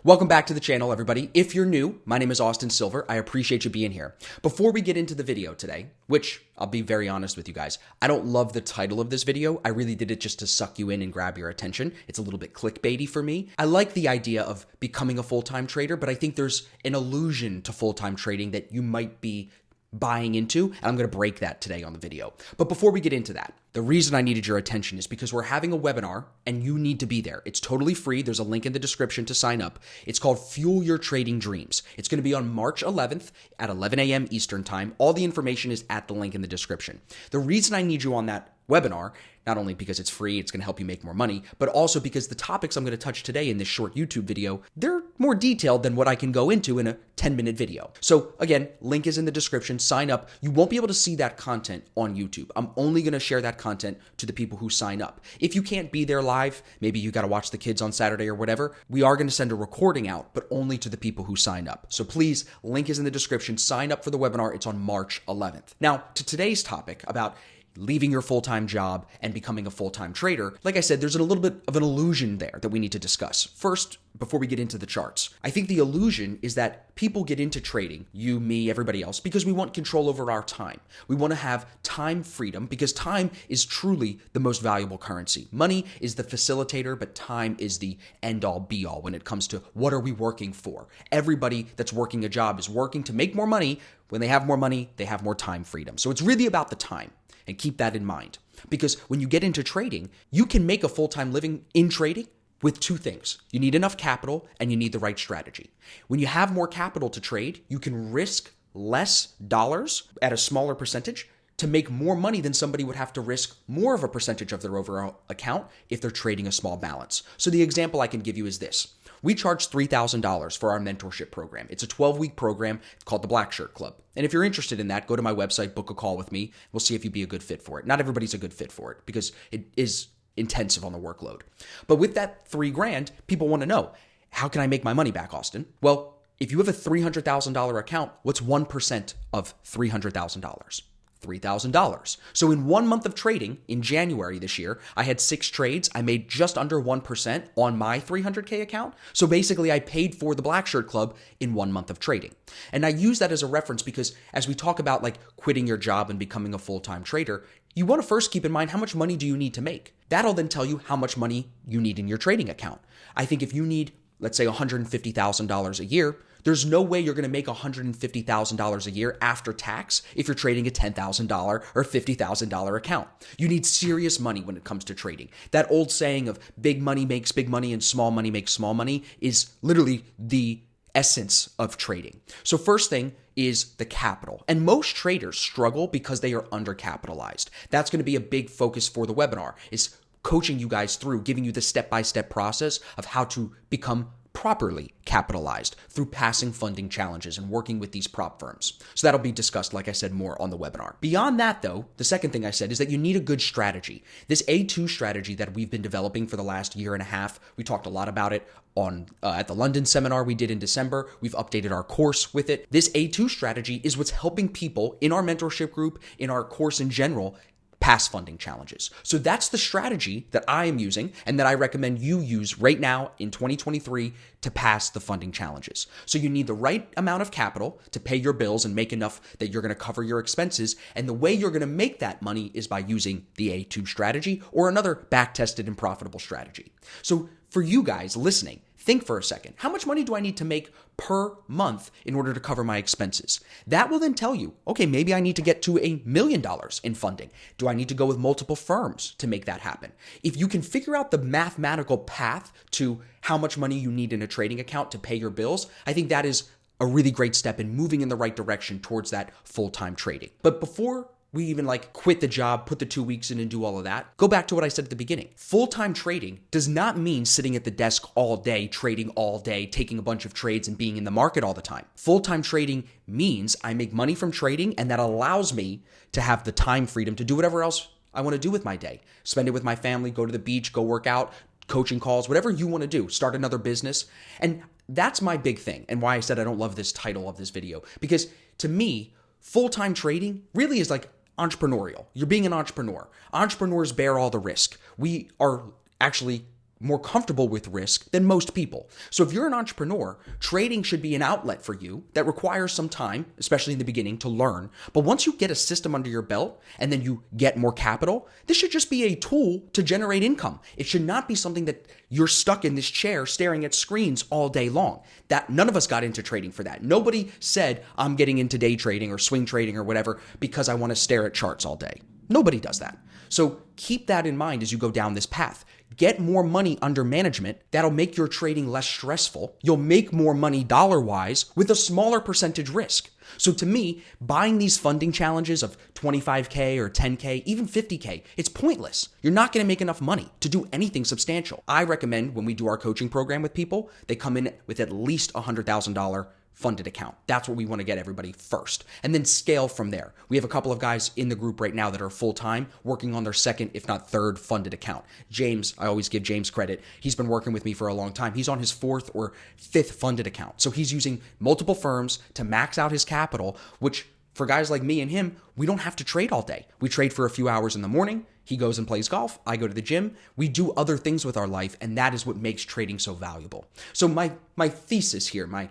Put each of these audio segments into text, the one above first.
Welcome back to the channel, everybody. If you're new, my name is Austin Silver. I appreciate you being here. Before we get into the video today, which I'll be very honest with you guys, I don't love the title of this video. I really did it just to suck you in and grab your attention. It's a little bit clickbaity for me. I like the idea of becoming a full-time trader, but I think there's an illusion to full-time trading that you might be buying into, and I'm going to break that today on the video. But before we get into that, the reason I needed your attention is because we're having a webinar and you need to be there. It's totally free. There's a link in the description to sign up. It's called Fuel Your Trading Dreams. It's going to be on March 11th at 11 a.m. Eastern Time. All the information is at the link in the description. The reason I need you on that webinar, not only because it's free, it's going to help you make more money, but also because the topics I'm going to touch today in this short YouTube video, they're more detailed than what I can go into in a 10-minute video. So again, link is in the description, sign up. You won't be able to see that content on YouTube. I'm only going to share that content to the people who sign up. If you can't be there live, maybe you got to watch the kids on Saturday or whatever, we are going to send a recording out, but only to the people who sign up. So please, link is in the description, sign up for the webinar. It's on March 11th. Now, to today's topic about leaving your full-time job and becoming a full-time trader, like I said, there's a little bit of an illusion there that we need to discuss. First, before we get into the charts, I think the illusion is that people get into trading, you, me, everybody else, because we want control over our time. We want to have time freedom because time is truly the most valuable currency. Money is the facilitator, but time is the end-all be-all when it comes to what are we working for. Everybody that's working a job is working to make more money. When they have more money, they have more time freedom. So it's really about the time. And keep that in mind, because when you get into trading, you can make a full-time living in trading with two things. You need enough capital and you need the right strategy. When you have more capital to trade, you can risk less dollars at a smaller percentage to make more money than somebody would have to risk more of a percentage of their overall account if they're trading a small balance. So the example I can give you is this. We charge $3,000 for our mentorship program. It's a 12-week program called the Black Shirt Club. And if you're interested in that, go to my website, book a call with me. We'll see if you'd be a good fit for it. Not everybody's a good fit for it because it is intensive on the workload. But with that $3,000, people want to know, how can I make my money back, Austin? Well, if you have a $300,000 account, what's 1% of $300,000? $3,000. So in 1 month of trading in January this year, I had 6 trades. I made just under 1% on my 300K account. So basically I paid for the Black Shirt Club in 1 month of trading. And I use that as a reference because as we talk about like quitting your job and becoming a full-time trader, you want to first keep in mind how much money do you need to make. That'll then tell you how much money you need in your trading account. I think if you need, let's say $150,000 a year, there's no way you're going to make $150,000 a year after tax if you're trading a $10,000 or $50,000 account. You need serious money when it comes to trading. That old saying of big money makes big money and small money makes small money is literally the essence of trading. So first thing is the capital. And most traders struggle because they are undercapitalized. That's going to be a big focus for the webinar, is coaching you guys through, giving you the step-by-step process of how to become properly capitalized through passing funding challenges and working with these prop firms. So that'll be discussed, like I said, more on the webinar. Beyond that, though, the second thing I said is that you need a good strategy. This A2 strategy that we've been developing for the last year and a half, we talked a lot about it on at the London seminar we did in December. We've updated our course with it. This A2 strategy is what's helping people in our mentorship group, in our course in general, pass funding challenges. So that's the strategy that I am using and that I recommend you use right now in 2023 to pass the funding challenges. So you need the right amount of capital to pay your bills and make enough that you're going to cover your expenses. And the way you're going to make that money is by using the A2 strategy or another back-tested and profitable strategy. So for you guys listening, think for a second, how much money do I need to make per month in order to cover my expenses? That will then tell you, okay, maybe I need to get to $1 million in funding. Do I need to go with multiple firms to make that happen? If you can figure out the mathematical path to how much money you need in a trading account to pay your bills, I think that is a really great step in moving in the right direction towards that full-time trading. But before we even quit the job, put the 2 weeks in and do all of that, go back to what I said at the beginning. Full-time trading does not mean sitting at the desk all day, trading all day, taking a bunch of trades and being in the market all the time. Full-time trading means I make money from trading and that allows me to have the time freedom to do whatever else I want to do with my day. Spend it with my family, go to the beach, go work out, coaching calls, whatever you want to do, start another business. And that's my big thing and why I said I don't love this title of this video, because to me, full-time trading really is like entrepreneurial. You're being an entrepreneur. Entrepreneurs bear all the risk. We are actually more comfortable with risk than most people. So if you're an entrepreneur, trading should be an outlet for you that requires some time, especially in the beginning, to learn. But once you get a system under your belt and then you get more capital, this should just be a tool to generate income. It should not be something that you're stuck in this chair staring at screens all day long. That none of us got into trading for that. Nobody said, I'm getting into day trading or swing trading or whatever because I want to stare at charts all day. Nobody does that. So keep that in mind as you go down this path. Get more money under management. That'll make your trading less stressful. You'll make more money dollar-wise with a smaller percentage risk. So to me, buying these funding challenges of 25K or 10K, even 50K, it's pointless. You're not going to make enough money to do anything substantial. I recommend when we do our coaching program with people, they come in with at least $100,000 funded account. That's what we want to get everybody first, and then scale from there. We have a couple of guys in the group right now that are full-time working on their second, if not third funded account. James, I always give James credit. He's been working with me for a long time. He's on his fourth or fifth funded account. So he's using multiple firms to max out his capital, which for guys like me and him, we don't have to trade all day. We trade for a few hours in the morning. He goes and plays golf. I go to the gym. We do other things with our life, and that is what makes trading so valuable. So my thesis here, my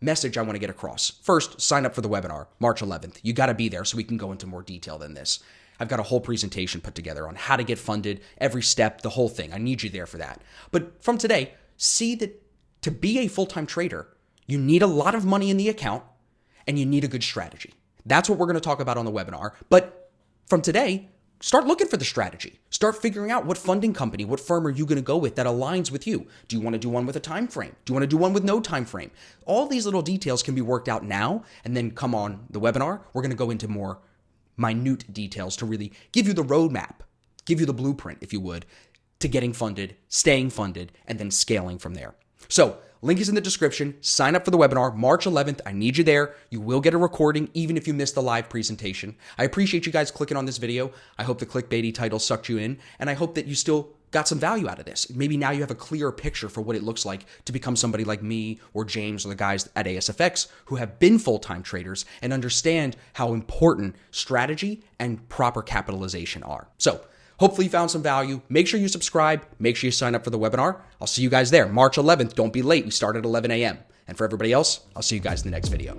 message I want to get across. First, sign up for the webinar, March 11th. You got to be there so we can go into more detail than this. I've got a whole presentation put together on how to get funded, every step, the whole thing. I need you there for that. But from today, see that to be a full-time trader, you need a lot of money in the account and you need a good strategy. That's what we're going to talk about on the webinar. But from today, start looking for the strategy. Start figuring out what funding company, what firm are you going to go with that aligns with you. Do you want to do one with a time frame? Do you want to do one with no time frame? All these little details can be worked out now, and then come on the webinar. We're going to go into more minute details to really give you the roadmap, give you the blueprint, if you would, to getting funded, staying funded, and then scaling from there. So link is in the description. Sign up for the webinar, March 11th. I need you there. You will get a recording, even if you missed the live presentation. I appreciate you guys clicking on this video. I hope the clickbaity title sucked you in, and I hope that you still got some value out of this. Maybe now you have a clearer picture for what it looks like to become somebody like me or James or the guys at ASFX who have been full-time traders and understand how important strategy and proper capitalization are. So hopefully you found some value. Make sure you subscribe. Make sure you sign up for the webinar. I'll see you guys there. March 11th. Don't be late. We start at 11 a.m. And for everybody else, I'll see you guys in the next video.